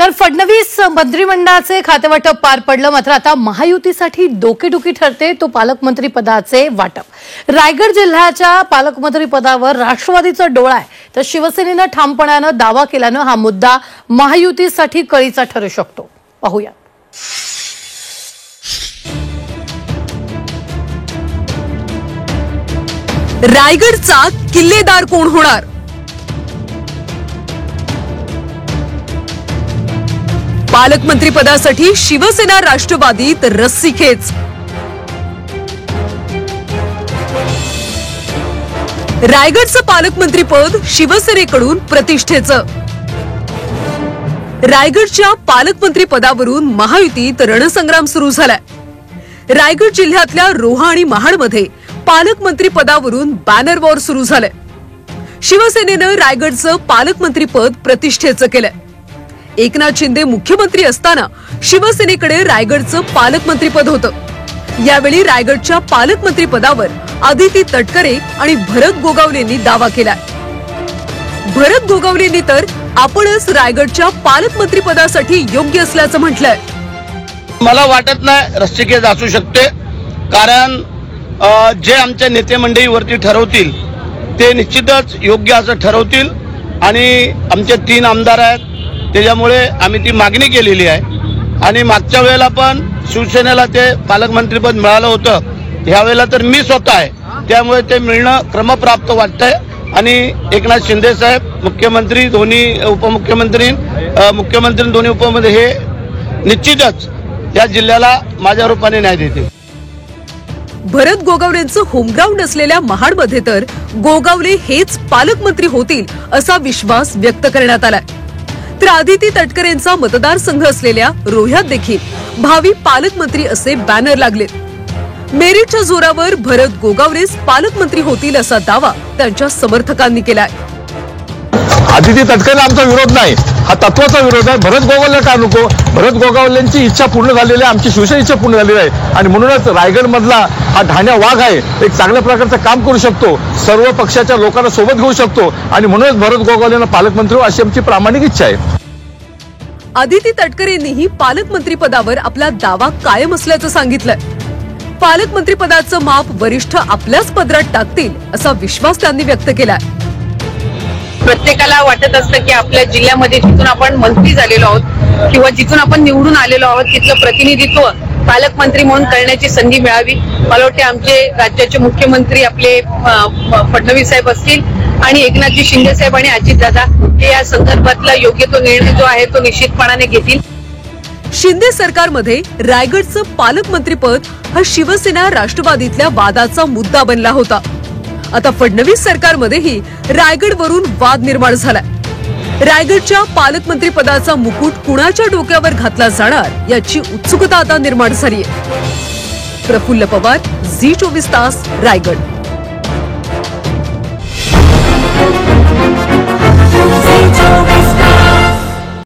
तर फडणवीस मंत्रिमंडळाचे खातेवाटप पार पडलं, मात्र आता महायुतीसाठी डोकेदुखी ठरते तो पालकमंत्री पदाचे वाटप। रायगड जिल्ह्याच्या पालकमंत्री पदावर राष्ट्रवादीचा डोळा आहे, तर शिवसेनेनं ठामपणानं दावा केल्यानं हा मुद्दा महायुतीसाठी कळीचा ठरू शकतो। पाहूया। रायगडचा किल्लेदार कोण होणार? पालकमंत्री पदासाठी शिवसेना राष्ट्रवादीत रस्सीखेच। रायगडचं पालकमंत्रीपद शिवसेनेकडून प्रतिष्ठेचं। रायगडच्या पालकमंत्री पदावरून महायुतीत रणसंग्राम सुरू झालाय। रायगड जिल्ह्यातल्या रोहा आणि महाडमध्ये पालकमंत्री पदावरून बॅनर वॉर सुरू झालंय। शिवसेनेनं रायगडचं पालकमंत्रीपद प्रतिष्ठेचं केलंय। एकनाथ शिंदे मुख्यमंत्री असताना शिवसेनेकडे रायगडचं पालकमंत्रीपद होतं। यावेळी रायगडच्या पालकमंत्री पदावर आदिती तटकरे आणि भरत गोगावलेंनी दावा केलाय। भरत गोगावलेंनी तर आपणच रायगडच्या पालकमंत्री पदासाठी योग्य असल्याचं म्हटलंय। मला वाटत नाही रस्सीखेच असू शकते, कारण जे आमच्या नेते मंडळीवरती ठरवतील ते निश्चितच योग्य असं ठरवतील आणि आमचे 3 आमदार आहेत, त्याच्यामुळे आम्ही ती मागणी केलेली आहे। आणि मागच्या वेळेला पण शिवसेनेला ते पालकमंत्रीपद मिळालं होतं, यावेळेला तर मी स्वतः आहे, त्यामुळे ते मिळणं क्रमप्राप्त वाटतंय। आणि एकनाथ शिंदे साहेब मुख्यमंत्री, दोन्ही उपमुख्यमंत्री, मुख्यमंत्री दोन्ही उपमुख्यमंत्री हे निश्चितच या जिल्ह्याला माझ्या रूपाने न्याय देतील। भरत गोगावलेंचं होमग्राऊंड असलेल्या महाडमध्ये तर गोगावले हेच पालकमंत्री होतील असा विश्वास व्यक्त करण्यात आलाय। तर आदिती तटकरेंचा मतदारसंघ असलेल्या रोह्यात देखील भावी पालकमंत्री असे बॅनर लागलेत। मेरिटच्या जोरावर भरत गोगावलेच पालकमंत्री होतील असा दावा त्यांच्या समर्थकांनी केलाय। आदिती तटकरेला आमचा विरोध नाही, हा तत्वाचा विरोध आहे। भरत गोगावले का नको? भरत गोगावलेंची इच्छा पूर्ण झालेली आहे, आमची शिवसेना इच्छा पूर्ण झालेली आहे आणि म्हणूनच रायगड मधला हा ढाण्या वाघ आहे, एक चांगल्या प्रकारचं काम करू शकतो, सर्व पक्षाच्या लोकांना सोबत घेऊ शकतो आणि म्हणूनच भरत गोगावलेंना पालकमंत्री अशी आमची प्रामाणिक इच्छा आहे। आदिती तटकरेंनीही पालकमंत्री पदावर आपला दावा कायम असल्याचं सांगितलंय। पालकमंत्री पदाचं माप वरिष्ठ आपल्याच पदरात टाकतील असा विश्वास त्यांनी व्यक्त केलाय। प्रत्येकाला वाटत असतं की आपल्या जिल्ह्यामध्ये जिथून आपण मंत्री झालेलो आहोत किंवा जिथून आपण निवडून आलेलो आहोत तिथलं प्रतिनिधित्व पालकमंत्री म्हणून करण्याची संधी मिळावी। मला वाटते आमचे राज्याचे मुख्यमंत्री आपले फडणवीस साहेब असतील आणि एकनाथजी शिंदे साहेब आणि अजितदादा हे या संदर्भातला योग्य तो निर्णय जो आहे तो निश्चितपणाने घेतील। शिंदे सरकारमध्ये रायगडचं पालकमंत्रीपद हा शिवसेना राष्ट्रवादीतल्या वादाचा मुद्दा बनला होता। आता फडणवीस सरकारमध्येही रायगडवरून वाद निर्माण झालाय। रायगडच्या पालकमंत्री पदाचा मुकुट कुणाच्या डोक्यावर घातला जाणार याची उत्सुकता आता निर्माण झालीय। प्रफुल्ल पवार, झी 24 तास, रायगड।